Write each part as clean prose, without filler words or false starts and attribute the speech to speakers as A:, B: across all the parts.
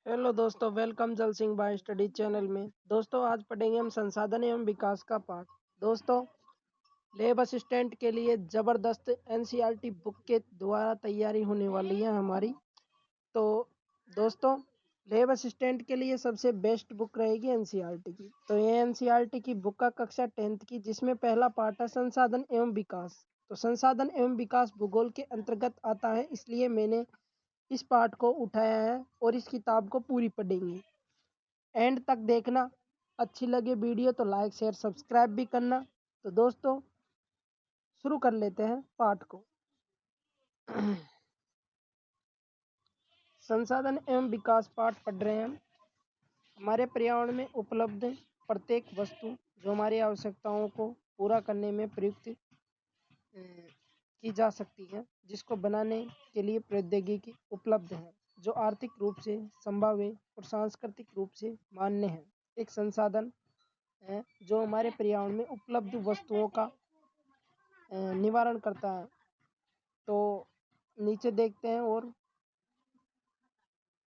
A: Hello दोस्तों, welcome जल Singh bye study channel में। दोस्तों, आज पढ़ेंगे हम संसाधन एवं विकास का पाठ। दोस्तों, लैब असिस्टेंट के लिए ज़बरदस्त एनसीईआरटी बुक के द्वारा तैयारी होने वाली है हमारी। तो दोस्तों, लैब असिस्टेंट के लिए सबसे बेस्ट बुक रहेगी एनसीईआरटी की। तो ये एनसीईआरटी की बुक का कक्षा 10th की, जिसमें पहला पार्ट है संसाधन एवं विकास। तो संसाधन एवं विकास भूगोल के अंतर्गत आता है, इसलिए मैंने इस पाठ को उठाया है और इस किताब को पूरी पढ़ेंगे। एंड तक देखना। अच्छी लगे वीडियो तो लाइक शेयर सब्सक्राइब भी करना। तो दोस्तों, शुरू कर लेते हैं पाठ को। संसाधन एवं विकास पाठ पढ़ रहे हैं हम। हमारे पर्यावरण में उपलब्ध प्रत्येक वस्तु जो हमारी आवश्यकताओं को पूरा करने में प्रयुक्त की जा सकती है, जिसको बनाने के लिए प्रौद्योगिकी उपलब्ध है, जो आर्थिक रूप से संभाव्य और सांस्कृतिक रूप से मान्य है। एक संसाधन है जो हमारे पर्यावरण में उपलब्ध वस्तुओं का निवारण करता है। तो नीचे देखते हैं और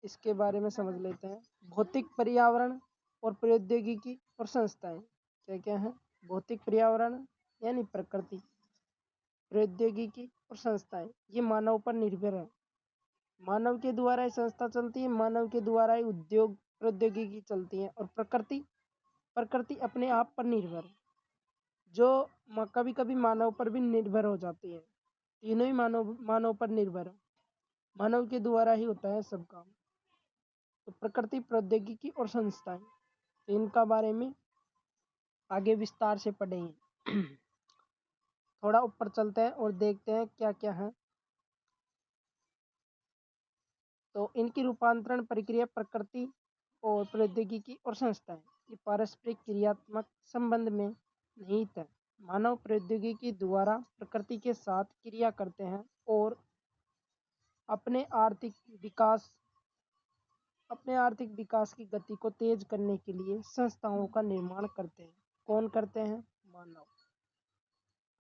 A: इसके बारे में समझ लेते हैं। भौतिक पर्यावरण और प्रौद्योगिकी और संस्थाएं क्या क्या है। भौतिक पर्यावरण यानी प्रकृति, प्रौद्योगिकी और संस्थाएं ये मानव पर निर्भर है। मानव के द्वारा ही संस्था चलती है, मानव के द्वारा ही उद्योग प्रौद्योगिकी चलती है। और प्रकृति प्रकृति अपने आप पर निर्भर है, जो कभी कभी मानव पर भी निर्भर हो जाती है। तीनों ही मानव पर निर्भर है। मानव के द्वारा ही होता है सब काम। तो प्रकृति, प्रौद्योगिकी और संस्थाएं, तो इनका बारे में आगे विस्तार से पढ़ेंगे। थोड़ा ऊपर चलते हैं और देखते हैं क्या क्या है। तो इनकी रूपांतरण प्रक्रिया प्रकृति और प्रौद्योगिकी और संस्थाएं ये पारस्परिक क्रियात्मक संबंध में निहित है। मानव प्रौद्योगिकी द्वारा प्रकृति के साथ क्रिया करते हैं और अपने आर्थिक विकास की गति को तेज करने के लिए संस्थाओं का निर्माण करते हैं। कौन करते हैं? मानव।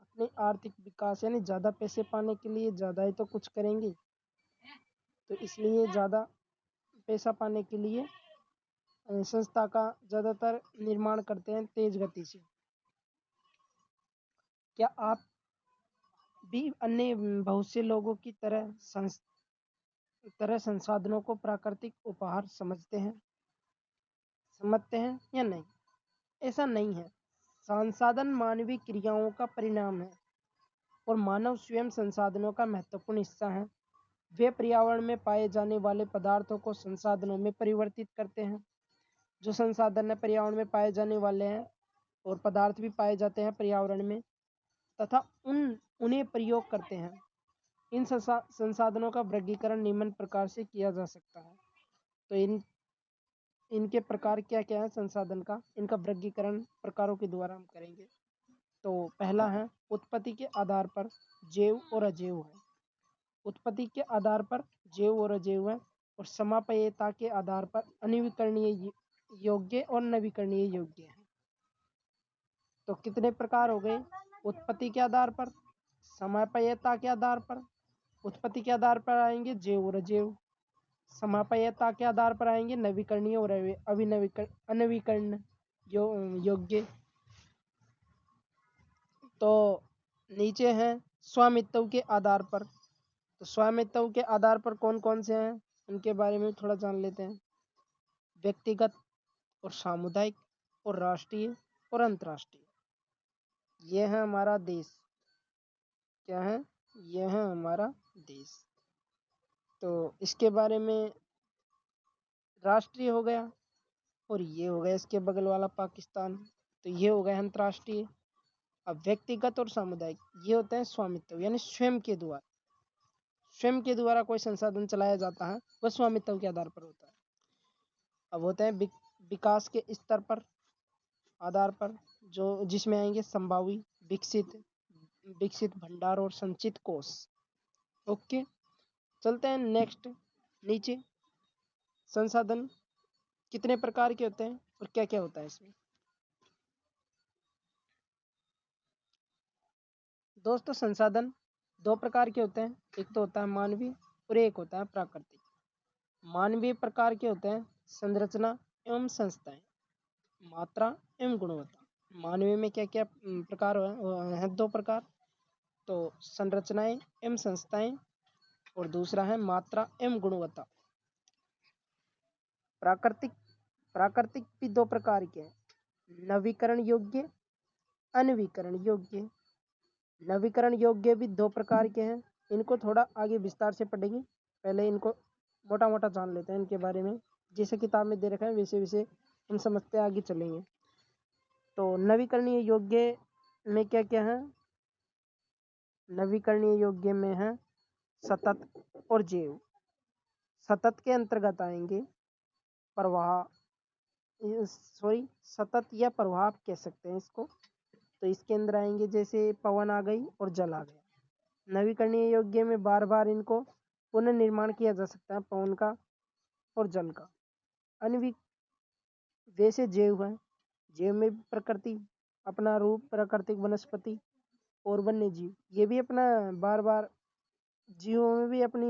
A: अपने आर्थिक विकास यानी ज़्यादा पैसे पाने के लिए ज़्यादा ही तो कुछ करेंगे, तो इसलिए ज़्यादा पैसा पाने के लिए संस्था का ज़्यादातर निर्माण करते हैं तेज गति से। क्या आप भी अन्य बहुत से लोगों की तरह संसाधनों को प्राकृतिक उपहार समझते हैं या नहीं? ऐसा नहीं है। संसाधन मानवीय क्रियाओं का परिणाम है और मानव स्वयं संसाधनों का महत्वपूर्ण हिस्सा है। वे पर्यावरण में पाए जाने वाले पदार्थों को संसाधनों में परिवर्तित करते हैं। जो संसाधन है पर्यावरण में पाए जाने वाले हैं और पदार्थ भी पाए जाते हैं पर्यावरण में, तथा उन्हें प्रयोग करते हैं। इन संसाधनों का वर्गीकरण निम्न प्रकार से किया जा सकता है। तो इनके प्रकार क्या क्या है संसाधन का, इनका वर्गीकरण प्रकारों के द्वारा हम करेंगे। तो पहला है उत्पत्ति के आधार पर जैव और अजैव है। उत्पत्ति के आधार पर जैव और अजैव है और समापयता के आधार पर अनवीकरणीय योग्य और नवीकरणीय योग्य है। तो कितने प्रकार हो गए? उत्पत्ति के आधार पर, समापयता के आधार पर। उत्पत्ति के आधार पर आएंगे जैव और अजैव, समापयता के आधार पर आएंगे नवीकरणीय और अनवीकरण योग्य। तो नीचे हैं स्वामित्व के आधार पर। तो स्वामित्व के आधार पर कौन कौन से हैं उनके बारे में थोड़ा जान लेते हैं। व्यक्तिगत और सामुदायिक और राष्ट्रीय और अंतर्राष्ट्रीय। यह है हमारा देश। क्या है? यह है हमारा देश। तो इसके बारे में राष्ट्रीय हो गया और ये हो गया इसके बगल वाला पाकिस्तान। तो ये हो गया अंतर्राष्ट्रीय। अब व्यक्तिगत और सामुदायिक ये होते हैं स्वामित्व, यानी स्वयं के द्वारा कोई संसाधन चलाया जाता है, वह स्वामित्व के आधार पर होता है। अब होते हैं विकास के स्तर पर आधार पर, जो जिसमें आएंगे संभावी, विकसित भंडार और संचित कोष। ओके, चलते हैं नेक्स्ट। नीचे संसाधन कितने प्रकार के होते हैं और क्या क्या होता है इसमें। दोस्तों, संसाधन दो प्रकार के होते हैं। एक तो होता है मानवीय और एक होता है प्राकृतिक। मानवीय प्रकार के होते हैं संरचना एवं संस्थाएं, मात्रा एवं गुणवत्ता। मानवीय में क्या क्या प्रकार हैं? दो प्रकार, तो संरचनाएं एवं संस्थाएं और दूसरा है मात्रा एवं गुणवत्ता। प्राकृतिक प्राकृतिक भी दो प्रकार के हैं, नवीकरण योग्य, अनवीकरण योग्य। नवीकरण योग्य भी दो प्रकार के हैं, इनको थोड़ा आगे विस्तार से पढ़ेंगे, पहले इनको मोटा मोटा जान लेते हैं इनके बारे में। जैसे किताब में दे रखा है वैसे वैसे हम समझते आगे चलेंगे। तो नवीकरणीय योग्य में क्या क्या है? नवीकरणीय योग्य में है सतत और जैव। सतत के अंतर्गत आएंगे प्रवाह, सतत या प्रवाह आप कह सकते हैं इसको। तो इसके अंदर आएंगे जैसे पवन आ गई और जल आ गया। नवीकरणीय योग्य में बार बार इनको पुनर्निर्माण किया जा सकता है, पवन का और जल का। वैसे जैव है, जैव में प्रकृति अपना रूप, प्राकृतिक वनस्पति और वन्य जीव, ये भी अपना बार बार जीवों में भी अपनी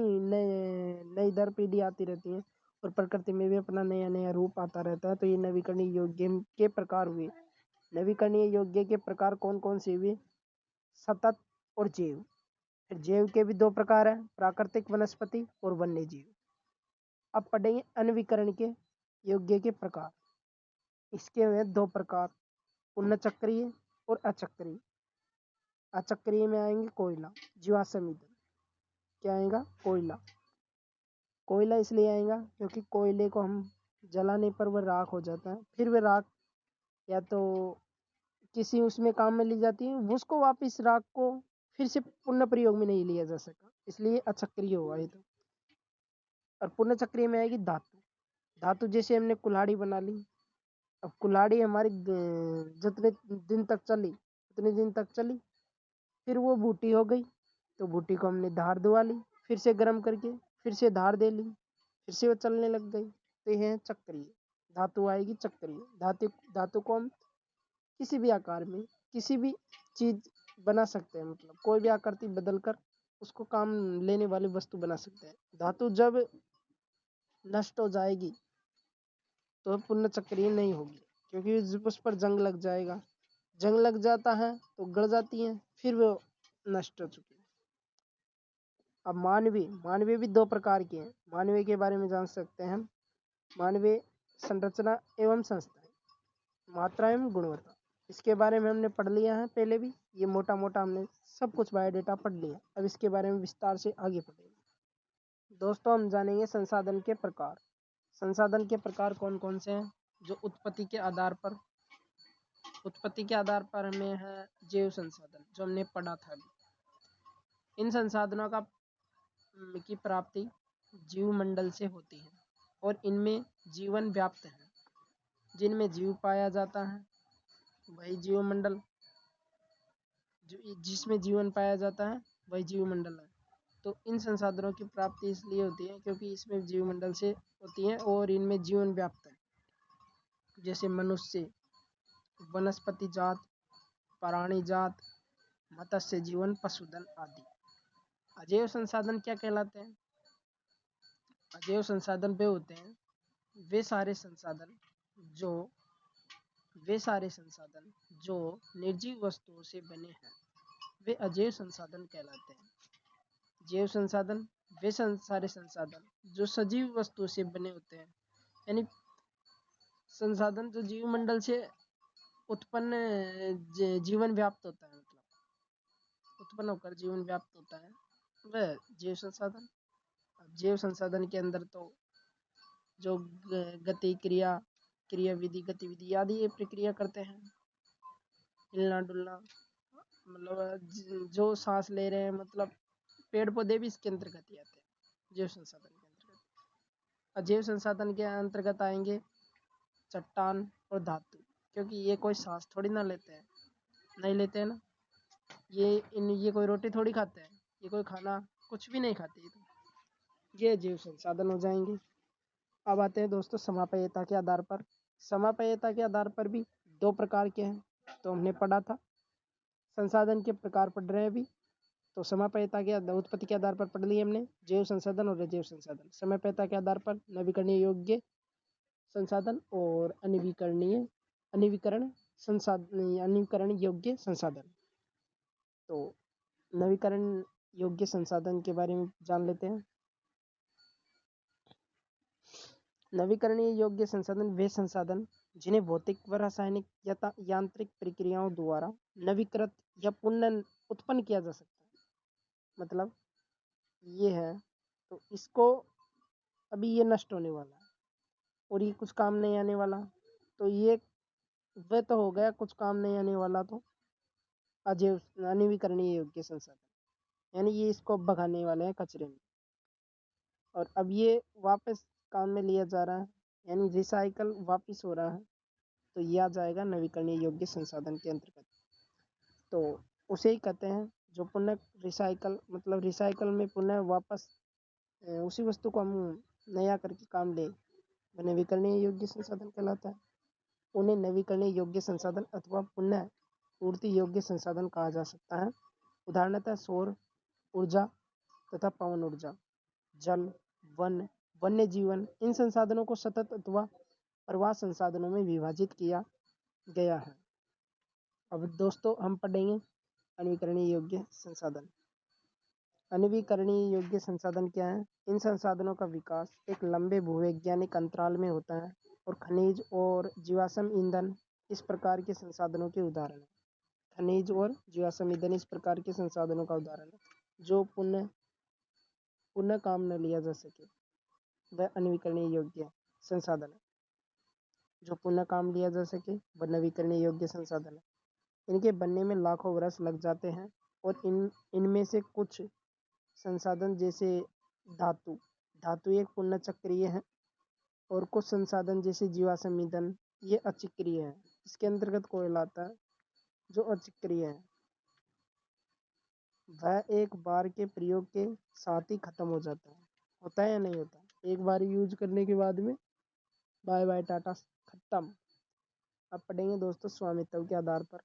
A: नई दर पीढ़ी आती रहती है और प्रकृति में भी अपना नया नया रूप आता रहता है। तो ये नवीकरणीय योग्य के प्रकार हुए। नवीकरणीय योग्य के प्रकार कौन कौन से हुए? सतत और जैव। फिर जैव के भी दो प्रकार है, प्राकृतिक वनस्पति और वन्य जीव। अब पढ़ेंगे अनवीकरण के योग्य के प्रकार। इसके हुए दो प्रकार, पुनःचक्रीय और अचक्रीय। अचक्रीय में आएंगे कोयला, जीवाश्म ईंधन। क्या आएगा? कोयला। कोयला इसलिए आएगा क्योंकि कोयले को हम जलाने पर वह राख हो जाता है, फिर वह राख या तो किसी उसमें काम में ली जाती है, उसको वापस राख को फिर से पुनः प्रयोग में नहीं लिया जा सका, इसलिए अचक्रीय हुआ ये तो। और पुनःचक्रीय में आएगी धातु। धातु जैसे हमने कुल्हाड़ी बना ली, अब कुल्हाड़ी हमारी जितने दिन तक चली उतने दिन तक चली, फिर वो बूटी हो गई, तो बूटी को हमने धार दुआ ली, फिर से गर्म करके फिर से धार दे ली, फिर से वो चलने लग गई। तो ये है चक्रीय। धातु आएगी चक्रीय। धातु को हम किसी भी आकार में किसी भी चीज बना सकते हैं, मतलब कोई भी आकृति बदल कर उसको काम लेने वाली वस्तु बना सकते हैं। धातु जब नष्ट हो जाएगी तो पुनः चक्रीय नहीं होगी, क्योंकि उस पर जंग लग जाएगा। जंग लग जाता है तो गड़ जाती है, फिर वो नष्ट हो चुकी है। अब मानवीय भी दो प्रकार के हैं। मानवीय के बारे में जान सकते हैं हम। मानवीय संरचना एवं संस्थाएं, मात्रा एवं गुणवत्ता। इसके बारे में हमने पढ़ लिया है पहले भी, ये मोटा मोटा हमने सब कुछ बायोडेटा पढ़ लिया। अब इसके बारे में विस्तार से आगे पढ़ेंगे। दोस्तों हम जानेंगे संसाधन के प्रकार। संसाधन के प्रकार कौन कौन से हैं? जो उत्पत्ति के आधार पर हमें है जैव संसाधन, जो हमने पढ़ा था अभी। इन संसाधनों की प्राप्ति जीवमंडल से होती है और इनमें जीवन व्याप्त है। जिनमें जीव पाया जाता है वही जीवमंडल, जिसमें जीवन पाया जाता है वही जीवमंडल है। तो इन संसाधनों की प्राप्ति इसलिए होती है क्योंकि इसमें जीवमंडल से होती है और इनमें जीवन व्याप्त है। जैसे मनुष्य, वनस्पति जात, प्राणी जात, मत्स्य जीवन, पशुधन आदि। अजैव संसाधन क्या कहलाते हैं? अजैव संसाधन वे होते हैं वे सारे संसाधन जो निर्जीव वस्तुओं से बने हैं, वे अजैव संसाधन कहलाते हैं। जैव संसाधन वे सारे संसाधन जो सजीव वस्तुओं से बने होते हैं, यानी संसाधन जो जीवमंडल से उत्पन्न जीवन व्याप्त होता है, मतलब उत्पन्न होकर जीवन व्याप्त होता है, वह जैव संसाधन। जैव संसाधन के अंदर तो जो गति क्रियाविधि गतिविधि आदि ये प्रक्रिया करते हैं, हिलना डुलना, मतलब जो सांस ले रहे हैं, मतलब पेड़ पौधे भी इसके अंतर्गत ही आते हैं जैव संसाधन के अंतर्गत। अजैव संसाधन के अंतर्गत आएंगे चट्टान और धातु, क्योंकि ये कोई सांस थोड़ी ना लेते हैं, नहीं लेते हैं ना। ये कोई रोटी थोड़ी खाते हैं, ये कोई खाना कुछ भी नहीं खाते, ये जैव संसाधन हो जाएंगे। अब आते हैं दोस्तों समापेयता के आधार पर। समापेयता के आधार पर भी दो प्रकार के हैं, तो हमने पढ़ा था। संसाधन के प्रकार पढ़ रहे हैं अभी। तो समाप्यता के उत्पत्ति के आधार पर पढ़ लिए हमने जैव संसाधन और अजैव संसाधन। समाप्यता के आधार पर नवीकरणीय योग्य संसाधन और अनवीकरण योग्य संसाधन। तो नवीकरण योग्य संसाधन के बारे में जान लेते हैं। नवीकरणीय योग्य संसाधन वे संसाधन जिन्हें भौतिक व रासायनिक या यांत्रिक प्रक्रियाओं द्वारा नवीकृत या पुनः उत्पन्न किया जा सकता है। मतलब ये है, तो इसको अभी ये नष्ट होने वाला है और ये कुछ काम नहीं आने वाला, तो ये वह तो हो गया कुछ काम नहीं आने वाला। तो अजैव अनवीकरणीय योग्य संसाधन यानी ये इसको भगाने वाले हैं कचरे में, और अब ये वापस काम में लिया जा रहा है, यानी रिसाइकल वापस हो रहा है, तो ये आ जाएगा नवीकरणीय योग्य संसाधन के अंतर्गत। तो उसे ही कहते हैं जो पुनः रिसाइकल, मतलब रिसाइकल में पुनः वापस उसी वस्तु को हम नया करके काम ले, वह नवीकरणीय योग्य संसाधन कहलाता है। उन्हें नवीकरणीय योग्य संसाधन अथवा पुनः पूर्ति योग्य संसाधन कहा जा सकता है। उदाहरणतः सौर ऊर्जा तथा पवन ऊर्जा, जल, वन, वन्य जीवन, इन संसाधनों को सतत अथवा प्रवाह संसाधनों में विभाजित किया गया है। अब दोस्तों हम पढ़ेंगे अनवीकरणीय योग्य संसाधन। अनवीकरणीय योग्य संसाधन क्या है? इन संसाधनों का विकास एक लंबे भूवैज्ञानिक अंतराल में होता है और खनिज और जीवाश्म ईंधन इस प्रकार के संसाधनों के उदाहरण है। खनिज और जीवाश्म ईंधन इस प्रकार के संसाधनों का उदाहरण है जो पुनः काम न लिया जा सके, वह अनवीकरणीय योग्य संसाधन है। जो पुनः काम लिया जा सके वह नवीकरणीय योग्य संसाधन है। इनके बनने में लाखों वर्ष लग जाते हैं और इनमें से कुछ संसाधन जैसे धातु एक पुनः चक्रीय है, और कुछ संसाधन जैसे जीवाश्म ईंधन ये अचक्रीय है। इसके अंतर्गत कोयला आता है जो अचक्रीय है, वह एक बार के प्रयोग के साथ ही खत्म हो जाता है। होता है या नहीं होता? एक बार यूज करने के बाद में बाय बाय टाटा, खत्म। अब पढ़ेंगे दोस्तों स्वामित्व के आधार पर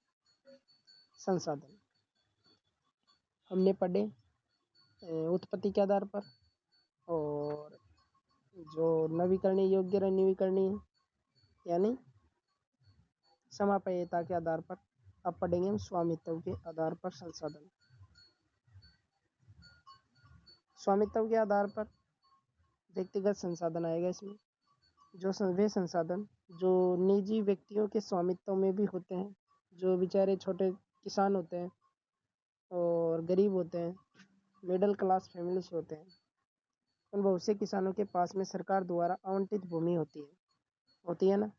A: संसाधन। हमने पढ़े उत्पत्ति के आधार पर, और जो नवीकरणीय योग्य और अनवीकरणीय यानी समाप्यता के आधार पर। अब पढ़ेंगे हम स्वामित्व के आधार पर संसाधन। स्वामित्व के आधार पर व्यक्तिगत संसाधन आएगा इसमें। जो वे संसाधन जो निजी व्यक्तियों के स्वामित्व में भी होते हैं, जो बेचारे छोटे किसान होते हैं और गरीब होते हैं, मिडिल क्लास फैमिली से होते हैं, उन बहुत से किसानों के पास में सरकार द्वारा आवंटित भूमि होती है ना,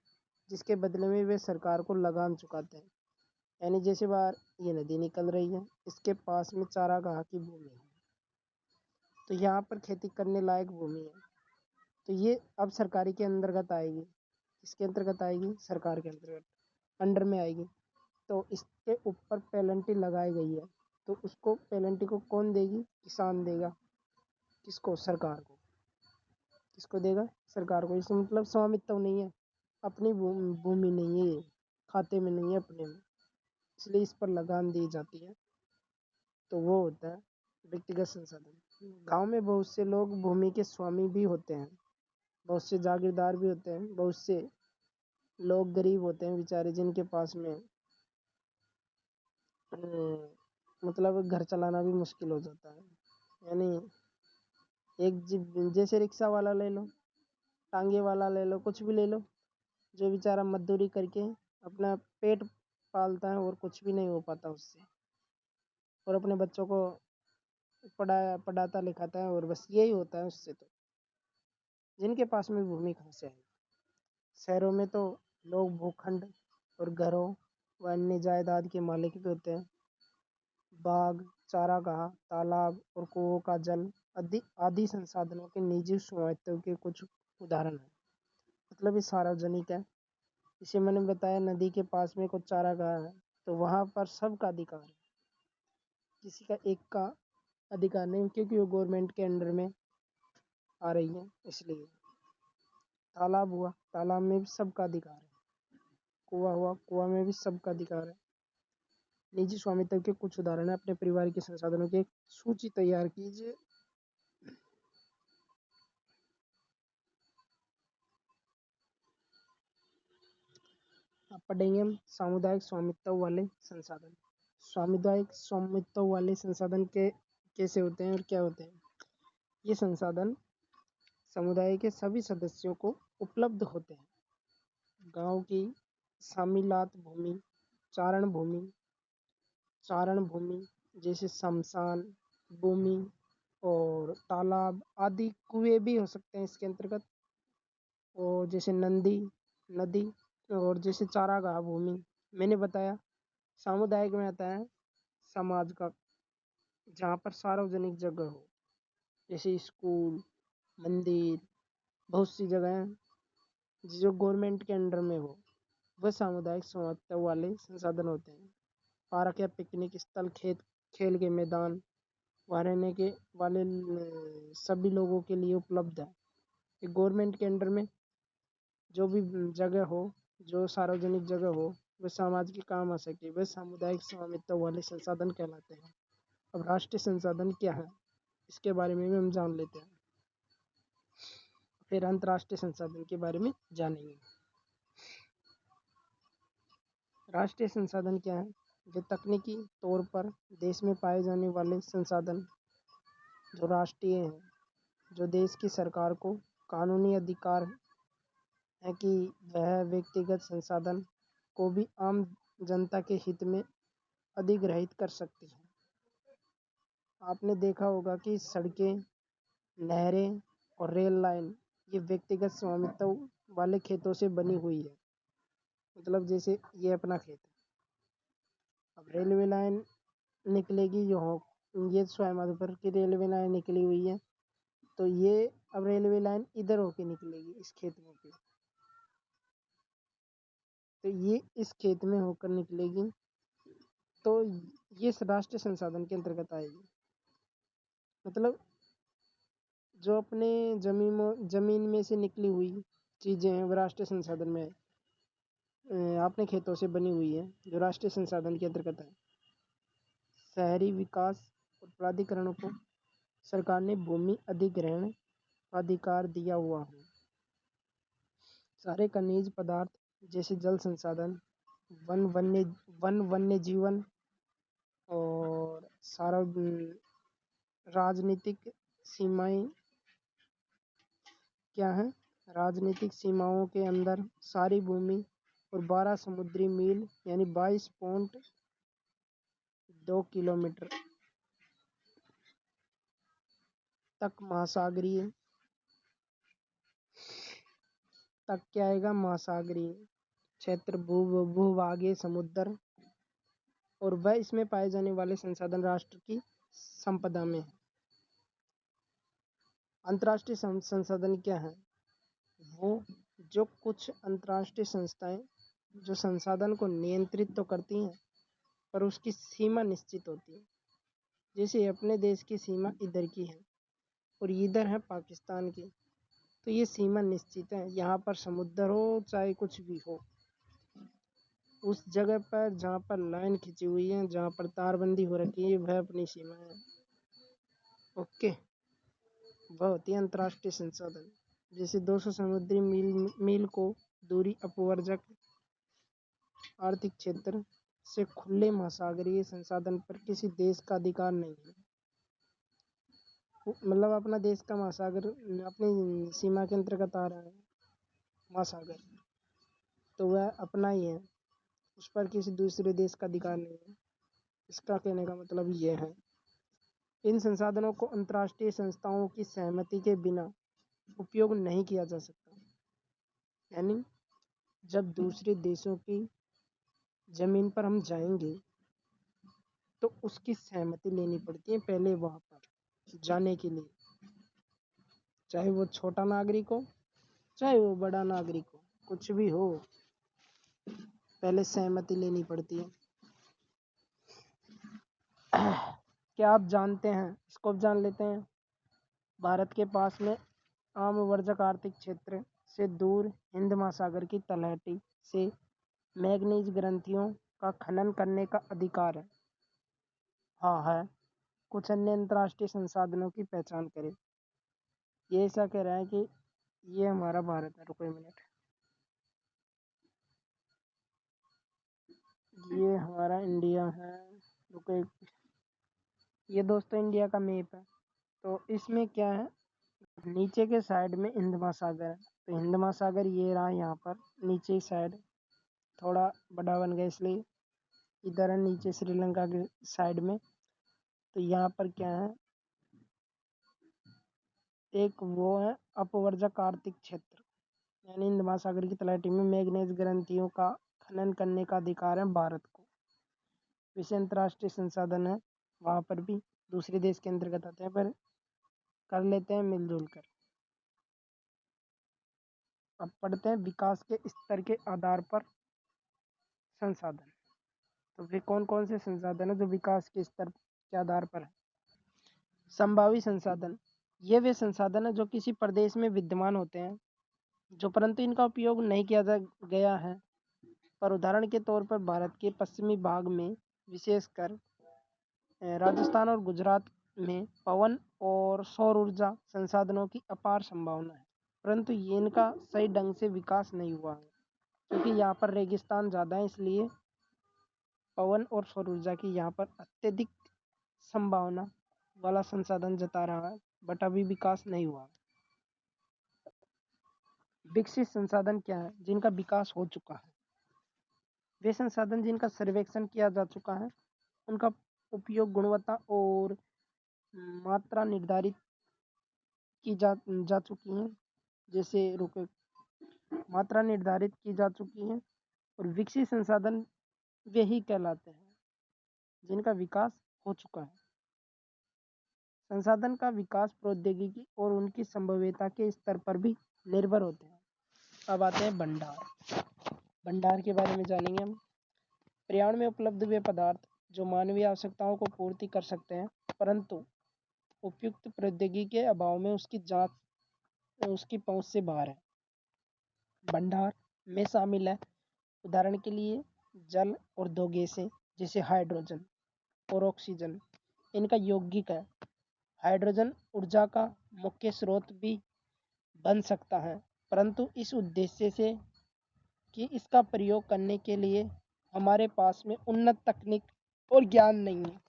A: जिसके बदले में वे सरकार को लगान चुकाते हैं। यानी जैसे बाहर ये नदी निकल रही है, इसके पास में चारागाह की भूमि है, तो यहाँ पर खेती करने लायक भूमि है, तो ये अब सरकारी के अंतर्गत आएगी। किसके अंतर्गत आएगी? सरकार के अंतर्गत, अंडर में आएगी। तो इसके ऊपर पेनल्टी लगाई गई है, तो उसको पेनल्टी को कौन देगी? किसान देगा। किसको? सरकार को। किसको देगा? सरकार को। इसका मतलब स्वामित्व नहीं है, अपनी भूमि नहीं है, खाते में नहीं है अपने में, इसलिए इस पर लगान दी जाती है। तो वो होता है व्यक्तिगत संसाधन। गांव में बहुत से लोग भूमि के स्वामी भी होते हैं, बहुत से जागीरदार भी होते हैं, बहुत से लोग गरीब होते हैं बेचारे, जिनके पास में मतलब घर चलाना भी मुश्किल हो जाता है। यानी एक जैसे रिक्शा वाला ले लो, टांगे वाला ले लो, कुछ भी ले लो, जो बेचारा मजदूरी करके अपना पेट पालता है और कुछ भी नहीं हो पाता उससे, और अपने बच्चों को पढ़ाता लिखाता है, और बस यही होता है उससे। तो जिनके पास में भूमि कहाँ से है? शहरों में तो लोग भूखंड और घरों व अन्य जायदाद के मालिक भी होते हैं। बाग, चारागाह, तालाब और कुओं का जल आदि संसाधनों के निजी स्वामित्व के कुछ उदाहरण हैं। मतलब ये सार्वजनिक है। इसे मैंने बताया, नदी के पास में कुछ चारागाह है, तो वहाँ पर सबका अधिकार है, किसी का एक का अधिकार नहीं, क्योंकि वो गवर्नमेंट के अंडर में आ रही है। इसलिए तालाब हुआ, तालाब में भी सबका अधिकार है। कुआं हुआ, कुआं में भी सबका अधिकार है। निजी स्वामित्व के कुछ उदाहरण है। अपने परिवार के संसाधनों की एक सूची तैयार कीजिए। आप पढ़ेंगे हम सामुदायिक स्वामित्व वाले संसाधन। सामुदायिक स्वामित्व वाले संसाधन के कैसे होते हैं और क्या होते हैं? ये संसाधन समुदाय के सभी सदस्यों को उपलब्ध होते हैं। गांव की शामिलात भूमि, चारण भूमि जैसे शमशान भूमि और तालाब आदि, कुएं भी हो सकते हैं इसके अंतर्गत, और जैसे नदी और जैसे चारागाह भूमि। मैंने बताया सामुदायिक में आता है समाज का, जहाँ पर सार्वजनिक जगह हो, जैसे स्कूल, मंदिर, बहुत सी जगह जो गवर्नमेंट के अंडर में हो, वह सामुदायिक स्वामित्व वाले संसाधन होते हैं। पार्क या पिकनिक स्थल, खेल के मैदान वहाँ रहने के वाले सभी लोगों के लिए उपलब्ध है। गवर्नमेंट के अंडर में जो भी जगह हो, जो सार्वजनिक जगह हो, वह समाज के काम आ सके, वह सामुदायिक स्वामित्व वाले संसाधन कहलाते हैं। अब राष्ट्रीय संसाधन क्या है, इसके बारे में भी हम जान लेते हैं, फिर अंतर्राष्ट्रीय संसाधन के बारे में जानेंगे। राष्ट्रीय संसाधन क्या है? वे तकनीकी तौर पर देश में पाए जाने वाले संसाधन जो राष्ट्रीय हैं, जो देश की सरकार को कानूनी अधिकार है कि वह व्यक्तिगत संसाधन को भी आम जनता के हित में अधिग्रहित कर सकती है। आपने देखा होगा कि सड़कें, नहरें और रेल लाइन ये व्यक्तिगत स्वामित्व वाले खेतों से बनी हुई है। मतलब जैसे ये अपना खेत है, अब रेलवे लाइन निकलेगी, ये स्वयं की रेलवे लाइन निकली हुई है, तो ये अब रेलवे लाइन इधर होके निकलेगी इस खेत में की, तो ये इस खेत में होकर निकलेगी, तो ये राष्ट्रीय संसाधन के अंतर्गत आएगी। मतलब जो अपने जमीन में से निकली हुई चीज़ें हैं, वो राष्ट्रीय संसाधन में अपने खेतों से बनी हुई है, जो राष्ट्रीय संसाधन के अंतर्गत है। शहरी विकास और प्राधिकरणों को सरकार ने भूमि अधिग्रहण अधिकार दिया हुआ है। सारे खनिज पदार्थ जैसे जल संसाधन, वन वन्य जीवन और सारा राजनीतिक सीमाएं क्या है? राजनीतिक सीमाओं के अंदर सारी भूमि और 12 समुद्री मील यानी 22.2 किलोमीटर तक महासागरीय तक क्या आएगा? महासागरीय क्षेत्र, भूभागीय समुद्र, और वह इसमें पाए जाने वाले संसाधन राष्ट्र की संपदा में है। अंतर्राष्ट्रीय संसाधन क्या है? वो जो कुछ अंतर्राष्ट्रीय संस्थाएं जो संसाधन को नियंत्रित तो करती हैं, पर उसकी सीमा निश्चित होती है। जैसे अपने देश की सीमा इधर की है और इधर है पाकिस्तान की, तो ये सीमा निश्चित है, यहाँ पर समुद्र हो चाहे कुछ भी हो, उस जगह पर जहाँ पर लाइन खींची हुई है, जहाँ पर तारबंदी हो रखी है, वह अपनी सीमा है। ओके, वह होती है अंतर्राष्ट्रीय संसाधन। जैसे 200 समुद्री मील को दूरी अपवर्जक आर्थिक क्षेत्र से खुले महासागरीय संसाधन पर किसी देश का अधिकार नहीं है। मतलब अपना देश का महासागर अपनी सीमा के अंतर्गत आ रहा है महासागर, तो वह अपना ही है, उस पर किसी दूसरे देश का अधिकार नहीं है। इसका कहने का मतलब ये है। इन संसाधनों को अंतर्राष्ट्रीय संस्थाओं की सहमति के बिना उपयोग नहीं किया जा सकता। यानी जब दूसरे देशों की जमीन पर हम जाएंगे तो उसकी सहमति लेनी पड़ती है पहले वहाँ पर जाने के लिए, चाहे वो छोटा नागरिक हो चाहे वो बड़ा नागरिक हो, कुछ भी हो, पहले सहमति लेनी पड़ती है। क्या आप जानते हैं, इसको अब जान लेते हैं। भारत के पास में आमवर्जक आर्थिक क्षेत्र से दूर हिंद महासागर की तलहटी से मैग्नीज ग्रंथियों का खनन करने का अधिकार है? हाँ है। कुछ अन्य अंतर्राष्ट्रीय संसाधनों की पहचान करें। ये ऐसा कह रहा है कि ये हमारा भारत है। रुको एक मिनट, ये हमारा इंडिया है। रुको ये दोस्तों इंडिया का मैप है। तो इसमें क्या है, नीचे के साइड में हिंद महासागर है। तो हिंद महासागर ये रहा यहाँ पर नीचे की साइड, थोड़ा बड़ा बन गया इसलिए। इधर है नीचे श्रीलंका के साइड में। तो यहाँ पर क्या है, एक वो है अपवर्जक आर्थिक क्षेत्र, यानी हिंद महासागर की तलहटी में मैग्नीज ग्रंथियों का खनन करने का अधिकार है भारत को। विषय अंतर्राष्ट्रीय संसाधन है, वहाँ पर भी दूसरे देश के अंतर्गत आते हैं, पर कर लेते हैं मिलजुल कर। अब पढ़ते हैं विकास के स्तर के आधार पर संसाधन। तो वे कौन कौन से संसाधन है जो विकास के स्तर के आधार पर है? संभावी संसाधन, ये वे संसाधन है जो किसी प्रदेश में विद्यमान होते हैं, जो परंतु इनका उपयोग नहीं किया गया है। पर उदाहरण के तौर पर भारत के पश्चिमी भाग में, विशेषकर राजस्थान और गुजरात में पवन और सौर ऊर्जा संसाधनों की अपार संभावना है, परंतु इनका सही ढंग से विकास नहीं हुआ है, क्योंकि यहाँ पर रेगिस्तान ज़्यादा है। इसलिए पवन और सौर ऊर्जा की यहाँ पर अत्यधिक संभावना वाला संसाधन जता रहा है, बट अभी विकास नहीं हुआ। विकसित संसाधन क्या है जिनका विकास हो चुका है? वे संसाधन जिनका सर्वेक्षण किया जा चुका है, उनका उपयोग गुणवत्ता और मात्रा निर्धारित की जा चुकी हैं। जैसे रुको, मात्रा निर्धारित की जा चुकी है। और विकसित संसाधन वे ही कहलाते हैं जिनका विकास हो चुका है। संसाधन का विकास प्रौद्योगिकी और उनकी संभाव्यता के स्तर पर भी निर्भर होते हैं। अब आते हैं भंडार। भंडार के बारे में जानेंगे हम। पर्यावरण में उपलब्ध वे पदार्थ जो मानवीय आवश्यकताओं को पूर्ति कर सकते हैं, परंतु उपयुक्त प्रौद्योगिकी के अभाव में उसकी जांच उसकी पहुंच से बाहर है, भंडार में शामिल है। उदाहरण के लिए जल और दो गैसें जैसे हाइड्रोजन और ऑक्सीजन, इनका यौगिक है। हाइड्रोजन ऊर्जा का मुख्य स्रोत भी बन सकता है, परंतु इस उद्देश्य से कि इसका प्रयोग करने के लिए हमारे पास में उन्नत तकनीक और ज्ञान नहीं है।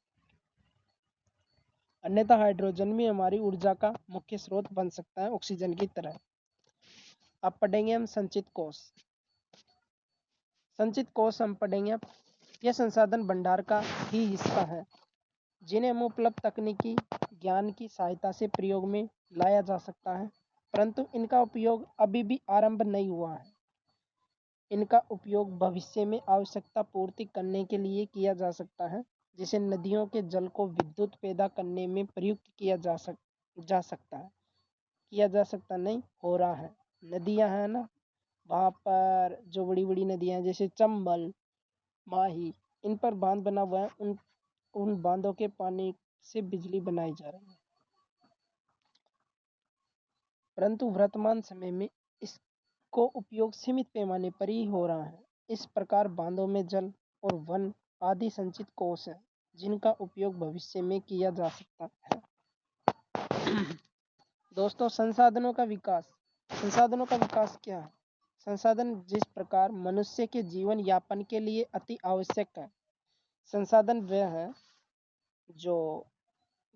A: अन्यथा हाइड्रोजन भी हमारी ऊर्जा का मुख्य स्रोत बन सकता है, ऑक्सीजन की तरह। अब पढ़ेंगे हम संचित कोष। संचित कोष हम पढ़ेंगे अब। यह संसाधन भंडार का ही हिस्सा है, जिन्हें हम उपलब्ध तकनीकी ज्ञान की सहायता से प्रयोग में लाया जा सकता है, परंतु इनका उपयोग अभी भी आरंभ नहीं हुआ है। इनका उपयोग भविष्य में आवश्यकता पूर्ति करने के लिए किया जा सकता है, जिसे नदियों के जल को विद्युत पैदा करने में प्रयुक्त किया जा सकता है। किया जा सकता नहीं, हो रहा है। नदियां हैं ना, वहाँ पर जो बड़ी बड़ी नदियां हैं जैसे चंबल, माही, इन पर बांध बना हुआ है। उन बांधों के पानी से बिजली बनाई जा रही है, परंतु वर्तमान समय में इसको उपयोग सीमित पैमाने पर ही हो रहा है। इस प्रकार बांधों में जल और वन आदि संचित कोष हैं, जिनका उपयोग भविष्य में किया जा सकता है। दोस्तों, संसाधनों का विकास। संसाधनों का विकास क्या है? संसाधन जिस प्रकार मनुष्य के जीवन यापन के लिए अति आवश्यक है। संसाधन वह है जो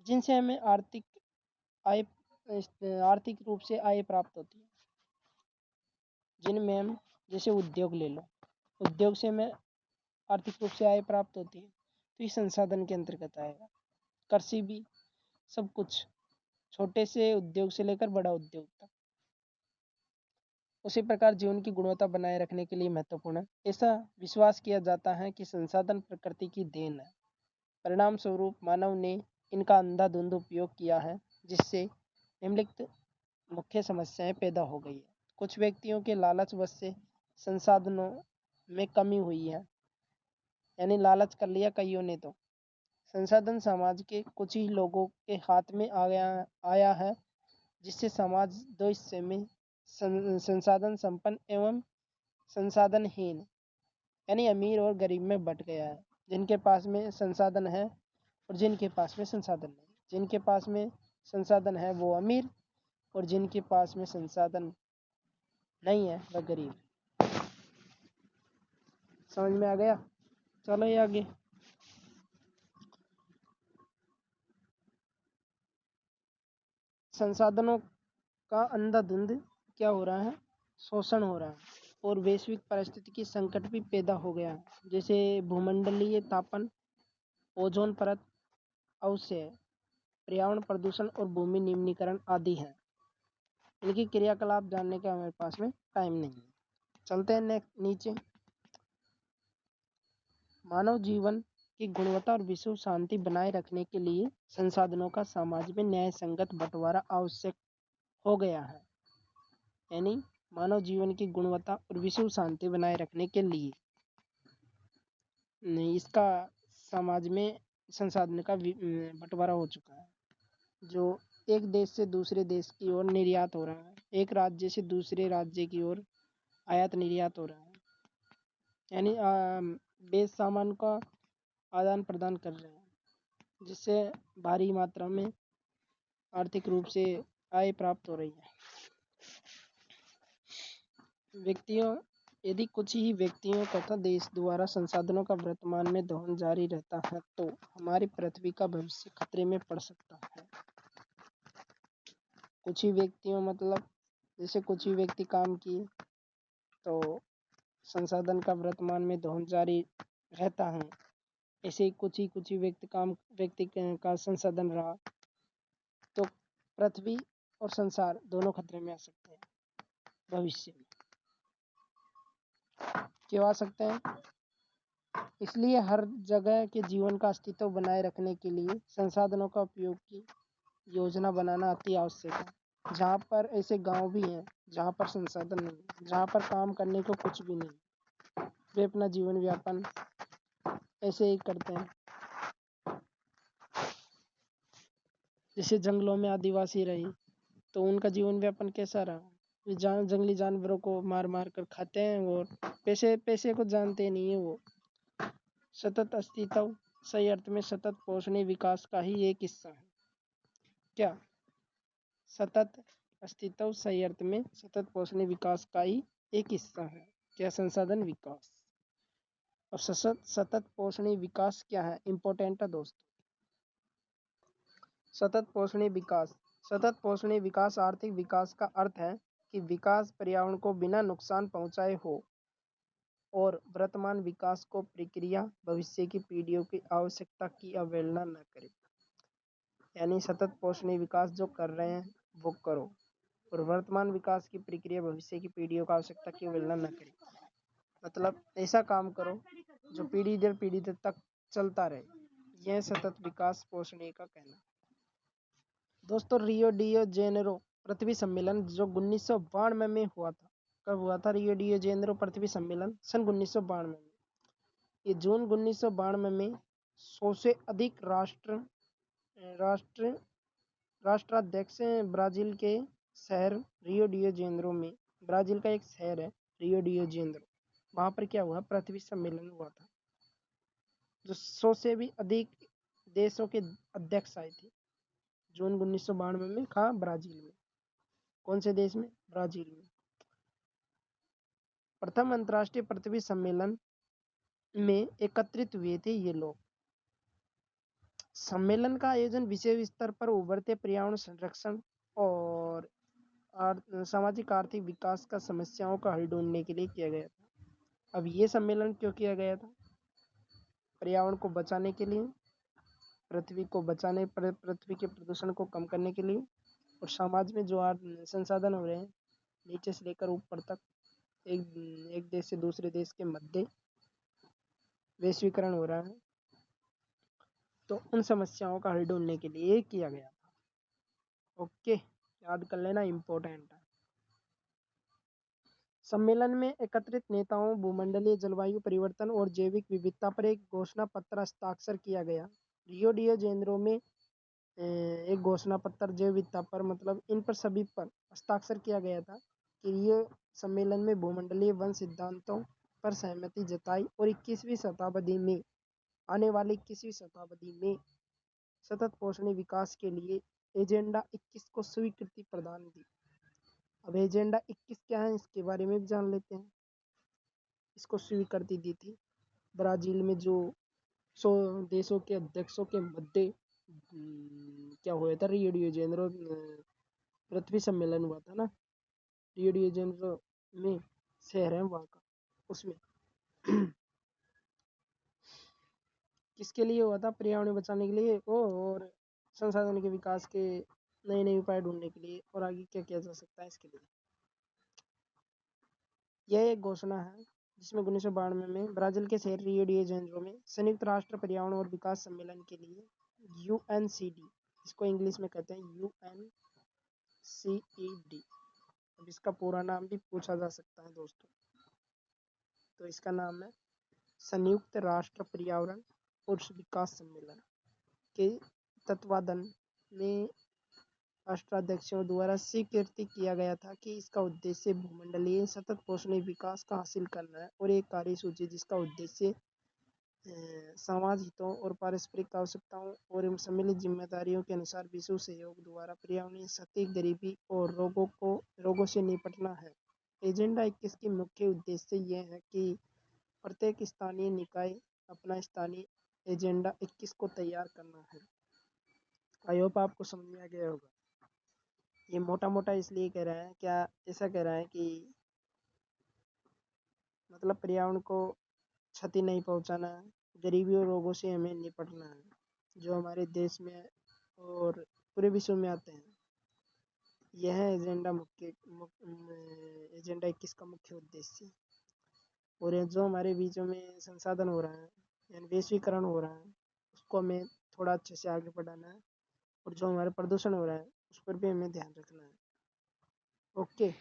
A: जिनसे हमें आय आर्थिक रूप से आय प्राप्त होती है, जिनमें हम जैसे उद्योग ले लो, उद्योग से हमें आर्थिक रूप से आय प्राप्त होती है, तो इस संसाधन के अंतर्गत आएगा। कृषि भी, सब कुछ, छोटे से उद्योग से लेकर बड़ा उद्योग तक। उसी प्रकार जीवन की गुणवत्ता बनाए रखने के लिए महत्वपूर्ण है। ऐसा विश्वास किया जाता है कि संसाधन प्रकृति की देन है, परिणाम स्वरूप मानव ने इनका अंधाधुंध उपयोग किया है, जिससे निम्नलिखित मुख्य समस्याएं पैदा हो गई है। कुछ व्यक्तियों के लालचवश से संसाधनों में कमी हुई है, यानी लालच कर लिया कईयों ने। तो संसाधन समाज के कुछ ही लोगों के हाथ में आया है, जिससे समाज दो हिस्से में संसाधन संपन्न एवं संसाधनहीन यानी अमीर और गरीब में बट गया है। जिनके पास में संसाधन है और जिनके पास में संसाधन नहीं। जिनके पास में संसाधन है वो अमीर और जिनके पास में संसाधन नहीं है वह गरीब। समझ में आ गया? चलो ये आगे। संसाधनों का अंधाधुंध क्या हो रहा है? शोषण हो रहा है और वैश्विक पारिस्थितिकी संकट भी पैदा हो गया है, जैसे भूमंडलीय तापन, ओजोन परत अवक्षय, पर्यावरण प्रदूषण और भूमि निम्नीकरण आदि हैं। इनकी क्रियाकलाप जानने का हमारे पास में टाइम नहीं है। चलते हैं नीचे। मानव जीवन की गुणवत्ता और विश्व शांति बनाए रखने के लिए संसाधनों का समाज में न्याय संगत बंटवारा आवश्यक हो गया है। यानी मानव जीवन की गुणवत्ता और विश्व शांति बनाए रखने के लिए इसका समाज में संसाधन का बंटवारा हो चुका है, जो एक देश से दूसरे देश की ओर निर्यात हो रहा है, एक राज्य से दूसरे राज्य की ओर आयात निर्यात हो रहा है। यानी बेच सामान का आदान प्रदान कर रहे हैं, जिससे भारी मात्रा में आर्थिक रूप से आय प्राप्त हो रही है। व्यक्तियों यदि कुछ ही व्यक्तियों तथा देश द्वारा संसाधनों का वर्तमान में दोहन जारी रहता है तो हमारी पृथ्वी का भविष्य खतरे में पड़ सकता है। कुछ ही व्यक्तियों मतलब जैसे कुछ ही व्यक्ति काम किए तो संसाधन का वर्तमान में दोहन जारी रहता है। ऐसे ही कुछ ही व्यक्ति का संसाधन रहा तो पृथ्वी और संसार दोनों खतरे में आ सकते हैं भविष्य में। क्यों आ सकते हैं? इसलिए हर जगह के जीवन का अस्तित्व बनाए रखने के लिए संसाधनों का उपयोग की योजना बनाना अति आवश्यक है। जहाँ पर ऐसे गांव भी हैं जहाँ पर संसाधन नहीं है, जहाँ पर काम करने को कुछ भी नहीं, वे अपना जीवन व्यापन ऐसे ही करते हैं। जैसे जंगलों में आदिवासी रहे तो उनका जीवन व्यापन कैसा रहा? वे जंगली जानवरों को मार मार कर खाते हैं और पैसे को जानते नहीं है। वो सतत अस्तित्व सही अर्थ में सतत पोषणीय विकास का ही एक हिस्सा है। क्या सतत अस्तित्व सही अर्थ में सतत पोषणीय विकास का ही एक हिस्सा है? क्या संसाधन विकास और सतत पोषणीय विकास क्या है? इम्पोर्टेंट है दोस्तों। सतत पोषणीय विकास आर्थिक विकास का अर्थ है कि विकास पर्यावरण को बिना नुकसान पहुंचाए हो और वर्तमान विकास को प्रक्रिया भविष्य की पीढ़ियों की आवश्यकता की अवहेलना न करे। यानी सतत पोषणीय विकास जो कर रहे हैं वो करो और वर्तमान विकास की प्रक्रिया भविष्य की पीढ़ियों की आवश्यकता की अवहेलना न करे। मतलब ऐसा काम करो जो पीढ़ी दर पीढ़ी तक चलता रहे। यह सतत विकास पोषणीय का कहना। दोस्तों रियो डी जेनेरो पृथ्वी सम्मेलन जो 1992 में हुआ था। कब हुआ था रियो डी जेनेरो पृथ्वी सम्मेलन? सन 1992 में। ये जून 1992 में 100 से अधिक राष्ट्राध्यक्ष ब्राजील के शहर रियो डी जेनेरो में, ब्राजील का एक शहर है रियो डी जेनेरो, वहाँ पर क्या हुआ? पृथ्वी सम्मेलन हुआ था, जो 100 से भी अधिक देशों के अध्यक्ष आए थे। जून 1992 में कहाँ? ब्राजील में। कौन से देश में? ब्राजील में। प्रथम अंतर्राष्ट्रीय पृथ्वी सम्मेलन में एकत्रित हुए थे ये लोग। सम्मेलन का आयोजन विश्व स्तर पर उभरते पर्यावरण संरक्षण और सामाजिक आर्थिक विकास का समस्याओं का हल ढूंढने के लिए किया गया था। अब ये सम्मेलन क्यों किया गया था? पर्यावरण को बचाने के लिए, पृथ्वी के प्रदूषण को कम करने के लिए और समाज में जो संसाधन हो रहे हैं नीचे से लेकर ऊपर तक एक देश से दूसरे देश के मध्य वैश्वीकरण हो रहा है, तो उन समस्याओं का हल ढूंढने के लिए किया गया था। ओके, याद कर लेना, इम्पोर्टेंट है। सम्मेलन में एकत्रित नेताओं भूमंडलीय जलवायु परिवर्तन और जैविक विविधता पर एक घोषणा पत्र हस्ताक्षर किया गया। रियो डी जेनेरो में एक घोषणा पत्र जैव विविधता पर, मतलब इन पर सभी पर हस्ताक्षर किया गया था कि रियो सम्मेलन में भूमंडलीय वन सिद्धांतों पर सहमति जताई और 21वीं शताब्दी में आने वाली 21वीं शताब्दी में सतत पोषणीय विकास के लिए एजेंडा 21 को स्वीकृति प्रदान की। अब एजेंडा 21 क्या है इसके बारे में भी जान लेते हैं। इसको स्वीकृति दी थी ब्राजील में जो 100 देशों के अध्यक्षों के मध्य क्या हुआ था, रियो डी जेनेरो पृथ्वी सम्मेलन हुआ था ना, रियो डी जेनेरो में शहर है वहाँ का, उसमें किसके लिए हुआ था? पर्यावरण बचाने के लिए और संसाधन के विकास के नए नए उपाय ढूंढने के लिए और आगे क्या किया जा सकता है इसके लिए। यह एक घोषणा है जिसमें 1992 में ब्राजील के शहर रियो डी जेनेरो में संयुक्त राष्ट्र पर्यावरण और विकास सम्मेलन के लिए UNCD, इसको इंग्लिश में कहते हैं UNCED, अब इसका पूरा नाम भी पूछा जा सकता है दोस्तों, तो इसका नाम है संयुक्त राष्ट्र पर्यावरण और विकास सम्मेलन के तत्वाधान में राष्ट्राध्यक्षों द्वारा स्वीकृति किया गया था कि इसका उद्देश्य भूमंडलीय सतत पोषणीय विकास का हासिल करना है और एक कार्यसूची जिसका उद्देश्य समाज हितों और पारस्परिक आवश्यकताओं और सम्मिलित जिम्मेदारियों के अनुसार विश्व सहयोग द्वारा पर्यावरणीय क्षति, गरीबी और रोगों से निपटना है। एजेंडा 21 की मुख्य उद्देश्य यह है कि प्रत्येक स्थानीय निकाय अपना स्थानीय एजेंडा 21 को तैयार करना है। आई होप आपको समझ में आ गया होगा। ये मोटा मोटा इसलिए कह रहा है, क्या ऐसा कह रहा है कि मतलब पर्यावरण को क्षति नहीं पहुंचाना है, गरीबी और रोगों से हमें निपटना है जो हमारे देश में और पूरे विश्व में आते हैं। यह है एजेंडा 21 का मुख्य उद्देश्य। और जो हमारे बीचों में संसाधन हो रहा है यानी वैश्वीकरण हो रहा है उसको हमें थोड़ा अच्छे से आगे बढ़ाना है और जो हमारे प्रदूषण हो रहा है उस पर भी हमें ध्यान रखना है। ओके,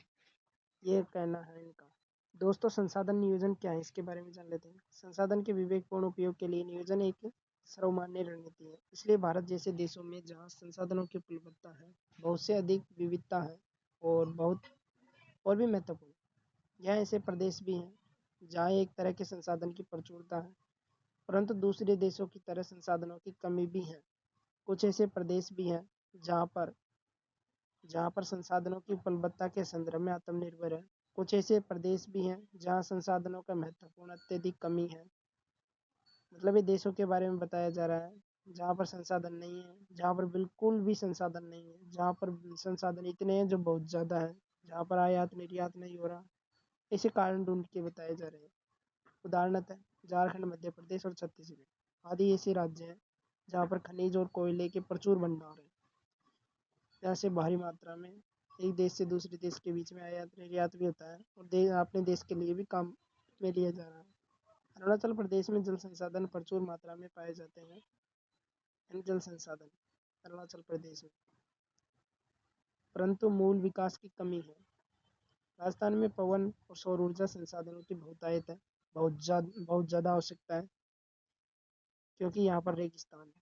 A: ये कहना है इनका। दोस्तों, संसाधन नियोजन क्या है इसके बारे में जान लेते हैं। संसाधन के विवेकपूर्ण उपयोग के लिए नियोजन एक सर्वमान्य रणनीति है। इसलिए भारत जैसे देशों में जहाँ संसाधनों की उपलब्धता है, बहुत से अधिक विविधता है और भी महत्वपूर्ण, यहाँ ऐसे प्रदेश भी हैं जहाँ एक तरह के संसाधन की प्रचुरता है परंतु दूसरे देशों की तरह संसाधनों की कमी भी है। कुछ ऐसे प्रदेश भी हैं जहाँ पर संसाधनों की उपलब्धता के संदर्भ में आत्मनिर्भर है। कुछ ऐसे प्रदेश भी हैं जहाँ संसाधनों का महत्वपूर्ण अत्यधिक कमी है। मतलब ये देशों के बारे में बताया जा रहा है जहाँ पर संसाधन नहीं है, जहाँ पर बिल्कुल भी संसाधन नहीं है, जहाँ पर संसाधन इतने हैं जो बहुत ज़्यादा है, जहाँ पर आयात निर्यात नहीं हो रहा। ऐसे कारण ढूंढ के बताए जा रहे हैं। उदाहरणतः झारखंड, मध्य प्रदेश और छत्तीसगढ़ आदि ऐसे राज्य हैं जहाँ पर खनिज और कोयले के प्रचुर भंडार हैं। यहाँ से भारी मात्रा में एक देश से दूसरे देश के बीच में आयात निर्यात भी होता है और अपने देश के लिए भी काम में लिया जा रहा है। अरुणाचल प्रदेश में जल संसाधन प्रचुर मात्रा में पाए जाते हैं। जल संसाधन अरुणाचल प्रदेश में, परंतु मूल विकास की कमी है। राजस्थान में पवन और सौर ऊर्जा संसाधनों की बहुतायत है, बहुत ज़्यादा आवश्यकता है क्योंकि यहाँ पर रेगिस्तान है।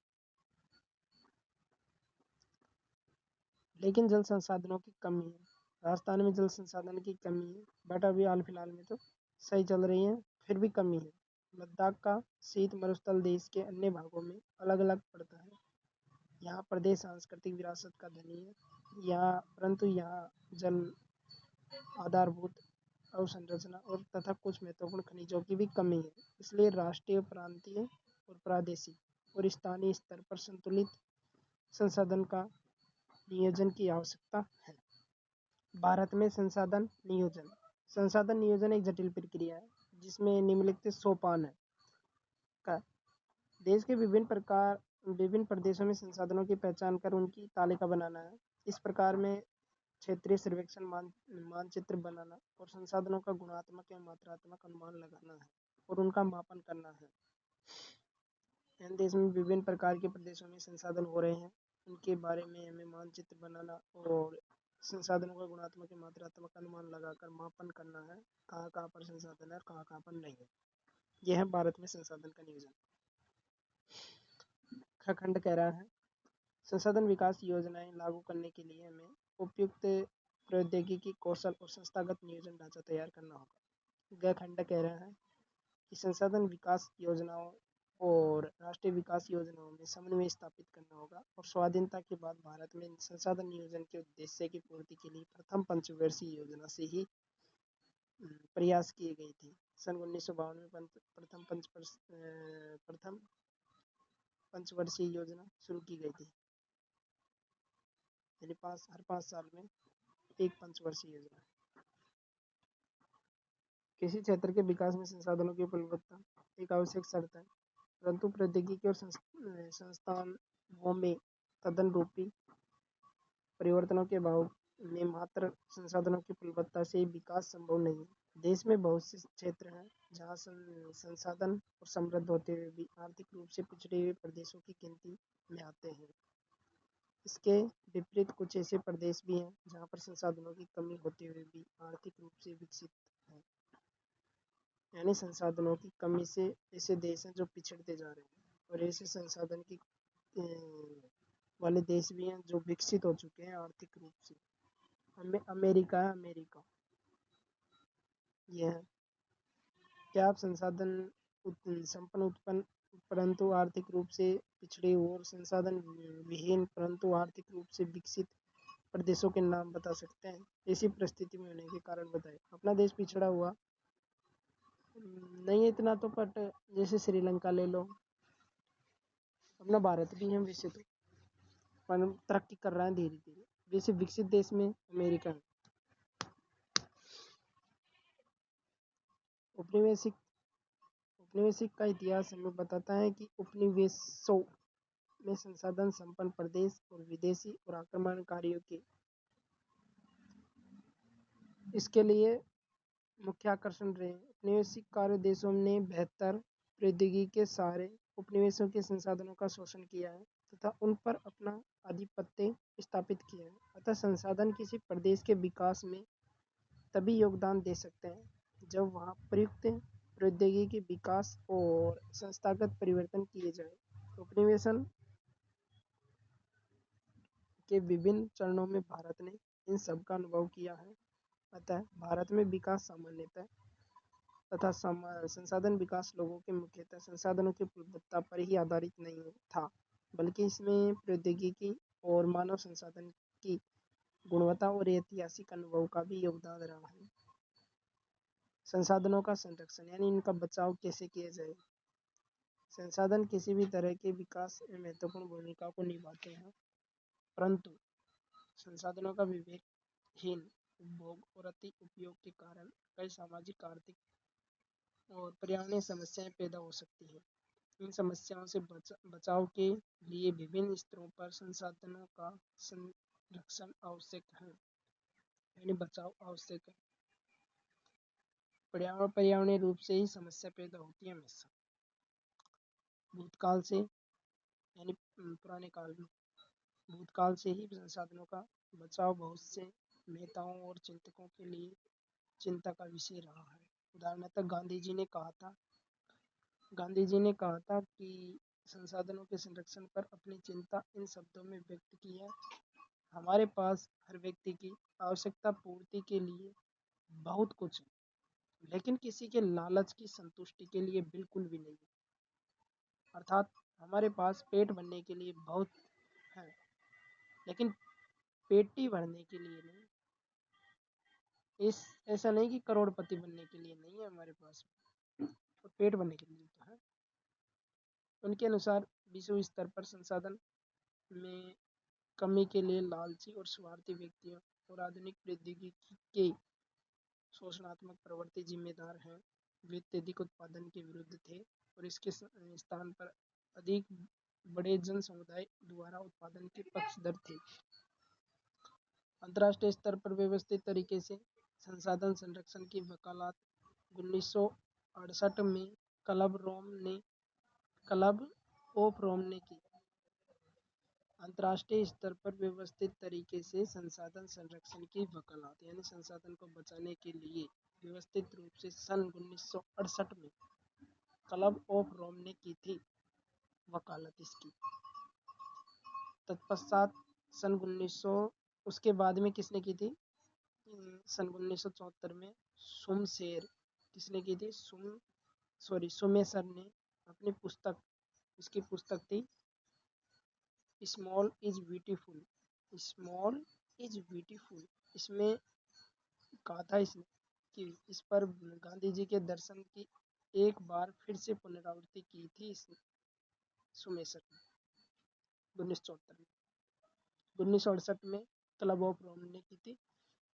A: लेकिन जल संसाधनों की कमी है। राजस्थान में जल संसाधन की कमी है, बट अभी हाल फिलहाल में तो सही चल रही है, फिर भी कमी है। लद्दाख का शीत मरुस्थल देश के अन्य भागों में अलग अलग पड़ता है। यहाँ प्रदेश सांस्कृतिक विरासत का धनी है, परंतु यहाँ जल आधारभूत अवसंरचना और तथा कुछ महत्वपूर्ण खनिजों की भी कमी है। इसलिए राष्ट्रीय, प्रांतीय और प्रादेशिक और स्थानीय स्तर पर संतुलित संसाधन का नियोजन की आवश्यकता है। भारत में संसाधन नियोजन एक जटिल प्रक्रिया है जिसमें निम्नलिखित सोपान है का देश के विभिन्न प्रदेशों में संसाधनों की पहचान कर उनकी तालिका बनाना है। इस प्रकार में क्षेत्रीय सर्वेक्षण मानचित्र बनाना और संसाधनों का गुणात्मक या मात्रात्मक अनुमान लगाना है और उनका मापन करना है। देश में विभिन्न प्रकार के प्रदेशों में संसाधन हो रहे हैं, उनके बारे में हमें मानचित्र बनाना और संसाधनों का गुणात्मक या मात्रात्मक अनुमान लगाकर मापन करना है, कहाँ कहाँ पर संसाधन है और कहाँ कहाँ पर नहीं है। यह है भारत में संसाधन का नियोजन। खंड कह रहा है संसाधन विकास योजनाएं लागू करने के लिए हमें उपयुक्त प्रौद्योगिकी, कौशल और संस्थागत नियोजन ढांचा तैयार करना होगा। खंड कह रहा है कि संसाधन विकास योजनाओं और राष्ट्रीय विकास योजनाओं में समन्वय स्थापित करना होगा। और स्वाधीनता के बाद भारत में संसाधन नियोजन के उद्देश्य की पूर्ति के लिए प्रथम पंचवर्षीय योजना से ही प्रयास किए गई थी। सन 1952 में प्रथम पंचवर्षीय योजना शुरू की गई थी, यानी हर 5 साल में एक पंचवर्षीय योजना। किसी क्षेत्र के विकास में संसाधनों की उपलब्धता एक आवश्यक शर्त है, परंतु प्रौद्योगिकी और संस्थानों में तदनुरूपी परिवर्तनों के अभाव में मात्र संसाधनों की उपलब्धता से विकास संभव नहीं है। देश में बहुत से क्षेत्र हैं जहां संसाधन और समृद्ध होते हुए भी आर्थिक रूप से पिछड़े हुए प्रदेशों की गिनती में आते हैं। इसके विपरीत कुछ ऐसे प्रदेश भी हैं जहां पर संसाधनों की कमी होते हुए भी आर्थिक रूप से विकसित हैं। यानी संसाधनों की कमी से ऐसे देश हैं जो पिछड़ते जा रहे हैं, और ऐसे संसाधन की वाले देश भी हैं जो विकसित हो चुके हैं आर्थिक रूप से। अमेरिका है, अमेरिका यह है। क्या आप संसाधन संपन्न उत्पन्न परंतु आर्थिक रूप से पिछड़े और संसाधन विहीन परंतु आर्थिक रूप से विकसित प्रदेशों के नाम बता सकते हैं? ऐसी परिस्थिति में होने के कारण बताएं। अपना देश पिछड़ा हुआ नहीं इतना तो, बट जैसे श्रीलंका ले लो, अपना भारत भी है वैसे तो, पर तरक्की कर रहा है धीरे धीरे। वैसे विकसित देश में अमेरिका है। उपनिवेशिक का इतिहास हमें बताता है कि उपनिवेशों में संसाधन संपन्न प्रदेश और विदेशी और आक्रमणकारियों के इसके लिए मुख्य आकर्षण रहे। उपनिवेशिक कार्य देशों ने बेहतर प्रौद्योगिकी के सहारे उपनिवेशों के संसाधनों का शोषण किया है तथा उन पर अपना आधिपत्य स्थापित किया है। अतः संसाधन किसी प्रदेश के विकास में तभी योगदान दे सकते हैं जब वहाँ प्रयुक्त प्रौद्योगिकी विकास और संस्थागत परिवर्तन किए जाए। उपनिवेशन के विभिन्न चरणों में भारत ने इन सब का अनुभव किया है। अतः भारत में विकास सामान्यतः तथा संसाधन विकास लोगों के मुख्यतः संसाधनों की उपलब्धता पर ही आधारित नहीं था, बल्कि इसमें प्रौद्योगिकी और मानव संसाधन की गुणवत्ता और ऐतिहासिक अनुभव का भी योगदान रहा है। संसाधनों का संरक्षण यानी इनका बचाव कैसे किया जाए। संसाधन किसी भी तरह के विकास में महत्वपूर्ण भूमिका को निभाते हैं, परंतु संसाधनों का विवेकहीन उपभोग और अति उपयोग के कारण कई सामाजिक, आर्थिक और पर्यावरणीय समस्याएं पैदा हो सकती हैं। इन समस्याओं से बचाव के लिए विभिन्न स्तरों पर संसाधनों का संरक्षण आवश्यक है, यानी बचाव आवश्यक है। पर्यावरणीय रूप से ही समस्या पैदा होती है हमेशा। भूतकाल से यानी पुराने काल में भूतकाल से ही संसाधनों का बचाव बहुत से नेताओं और चिंतकों के लिए चिंता का विषय रहा है। उदाहरणतः गांधी जी ने कहा था कि संसाधनों के संरक्षण पर अपनी चिंता इन शब्दों में व्यक्त की है: हमारे पास हर व्यक्ति की आवश्यकता पूर्ति के लिए बहुत कुछ है, लेकिन किसी के लालच की संतुष्टि के लिए बिल्कुल भी नहीं। अर्थात हमारे पास पेट भरने के लिए बहुत है, लेकिन पेटी भरने के लिए नहीं। ऐसा नहीं कि करोड़पति बनने के लिए नहीं है हमारे पास, तो पेट भरने के लिए तो है। उनके अनुसार विश्व स्तर पर संसाधन में कमी के लिए लालची और स्वार्थी व्यक्तियों और आधुनिक प्रौद्योगिकी के शोषणात्मक प्रवृत्ति जिम्मेदार हैं। वे अत्यधिक उत्पादन के विरुद्ध थे और इसके स्थान पर अधिक बड़े जन समुदाय द्वारा उत्पादन के पक्षधर थे। अंतर्राष्ट्रीय स्तर पर व्यवस्थित तरीके से संसाधन संरक्षण की वकालत 1968 में क्लब ऑफ रोम ने की। अंतर्राष्ट्रीय स्तर पर व्यवस्थित तरीके से संसाधन संरक्षण की वकालत यानी संसाधन को बचाने के लिए व्यवस्थित रूप से सन 1968 में क्लब ऑफ रोम ने की थी वकालत इसकी। तत्पश्चात सन 1900 उसके बाद में किसने की थी? सन 1974 में किसने की थी? सोमेसर ने अपनी पुस्तक, इसकी पुस्तक थी small is beautiful, small is beautiful, इसमें कहा था इसने कि इस पर गांधी जी के दर्शन की एक बार फिर से पुनरावृत्ति की थी इस सुमेसर ने 1974 में। 1968 में क्लब ऑफ रोम ने की थी,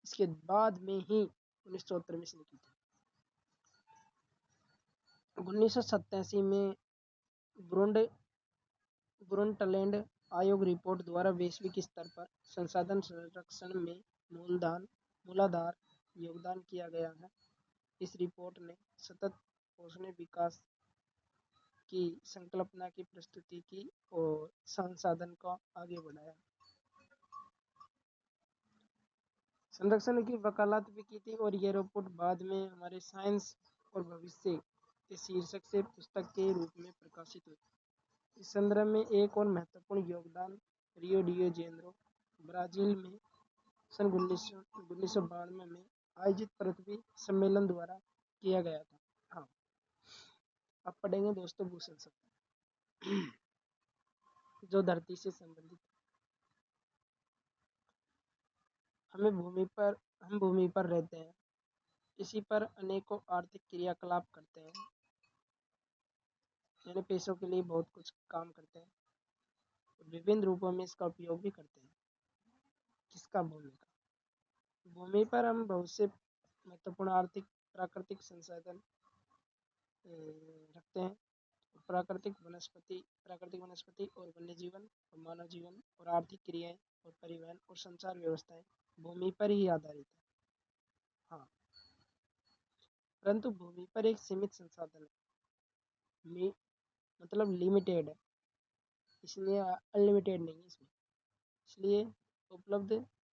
A: इसके बाद में ही 1974 में इसने की थी। 1987 में ब्रुंटलैंड आयोग रिपोर्ट द्वारा वैश्विक स्तर पर संसाधन संरक्षण में मूलाधार योगदान किया गया है। इस रिपोर्ट ने सतत पोषण विकास की संकल्पना की प्रस्तुति की और संसाधन को आगे बढ़ाया। संरक्षण की वकालत भी की थी और ये रिपोर्ट बाद में हमारे साइंस और भविष्य के शीर्षक से पुस्तक के रूप में प्रकाशित हुई। इस संदर्भ में एक और महत्वपूर्ण योगदान रियो डी जेनेरो ब्राजील में सन 1992 में आयोजित पृथ्वी सम्मेलन द्वारा किया गया था। हाँ, अब पढ़ेंगे दोस्तों भूषण शब्द जो धरती से संबंधित। हम भूमि पर रहते हैं, इसी पर अनेकों आर्थिक क्रियाकलाप करते हैं, यानी पैसों के लिए बहुत कुछ काम करते हैं, विभिन्न रूपों में इसका उपयोग भी करते हैं। किसका? भूमि का। भूमि पर हम बहुत से महत्वपूर्ण आर्थिक प्राकृतिक संसाधन रखते हैं। प्राकृतिक वनस्पति और वन्य जीवन और मानव जीवन और आर्थिक क्रियाएं और परिवहन और संचार व्यवस्थाएं भूमि पर ही आधारित है। हाँ, परंतु भूमि पर एक सीमित संसाधन है, मतलब लिमिटेड है, इसलिए अनलिमिटेड नहीं है इसमें। इसलिए उपलब्ध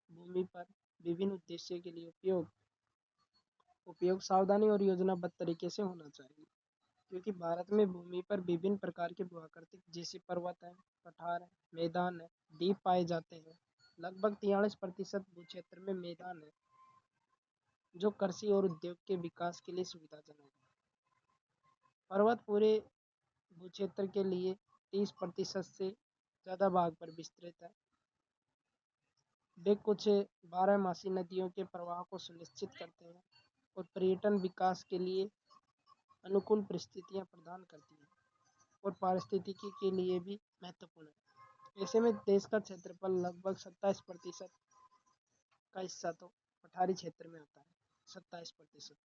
A: भूमि पर विभिन्न उद्देश्य के लिए उपयोग सावधानी और योजनाबद्ध तरीके से होना चाहिए, क्योंकि भारत में भूमि पर विभिन्न प्रकार के भूआकृति जैसे पर्वत है, पठार है, मैदान है, द्वीप पाए जाते हैं। लगभग 43% भू क्षेत्र में मैदान है, जो कृषि और उद्योग के विकास के लिए सुविधाजनक है। पर्वत पूरे भू क्षेत्र के लिए 30% से ज़्यादा भाग पर विस्तृत है। वे कुछ बारहमासी नदियों के प्रवाह को सुनिश्चित करते हैं और पर्यटन विकास के लिए अनुकूल परिस्थितियां प्रदान करती हैं और पारिस्थितिकी के लिए भी महत्वपूर्ण है। ऐसे में देश का क्षेत्रफल लगभग 27% का हिस्सा तो पठारी क्षेत्र में होता है, 27%,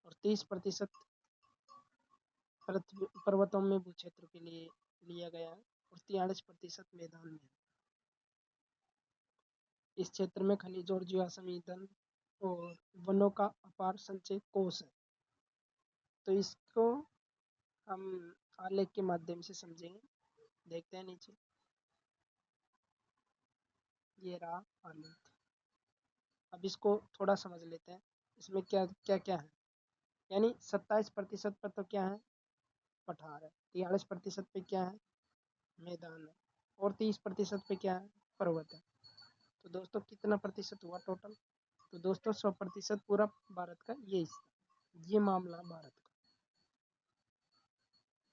A: और 30% पर्वतों में भू क्षेत्र के लिए लिया गया है और 43% मैदान में है। इस क्षेत्र में खनिज और जीवाश्म ईंधन और वनों का अपार संचय कोष है। तो इसको हम आलेख के माध्यम से समझेंगे। देखते हैं नीचे, ये रहा आलेख। अब इसको थोड़ा समझ लेते हैं, इसमें क्या क्या क्या है। यानी 27% पर तो क्या है? पठार है। 43% पे क्या है? मैदान है। और 30% पे क्या है? पर्वत है। तो दोस्तों कितना प्रतिशत हुआ टोटल? तो दोस्तों 100% पूरा भारत का ये हिस्सा, ये मामला भारत का।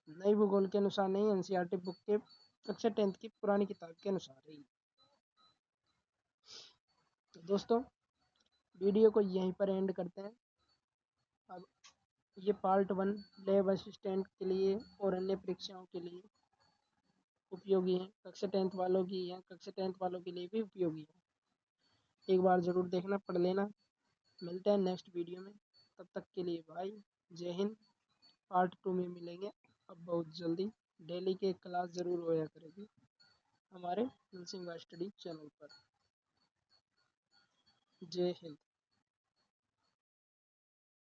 A: नई भूगोल के अनुसार नहीं, एनसीईआरटी बुक के कक्षा 10th की पुरानी किताब के अनुसार ही। तो दोस्तों वीडियो को यहीं पर एंड करते हैं। अब ये पार्ट 1 लैब असिस्टेंट के लिए और अन्य परीक्षाओं के लिए उपयोगी है। कक्षा 10th वालों की है, कक्षा 10th वालों के लिए भी उपयोगी है। एक बार ज़रूर देखना, पढ़ लेना। मिलते हैं नेक्स्ट वीडियो में, तब तक के लिए भाई जय हिंद। पार्ट 2 में मिलेंगे अब बहुत जल्दी। डेली के क्लास ज़रूर होया करेगी हमारे नरसिंह स्टडी चैनल पर। जय हिंद।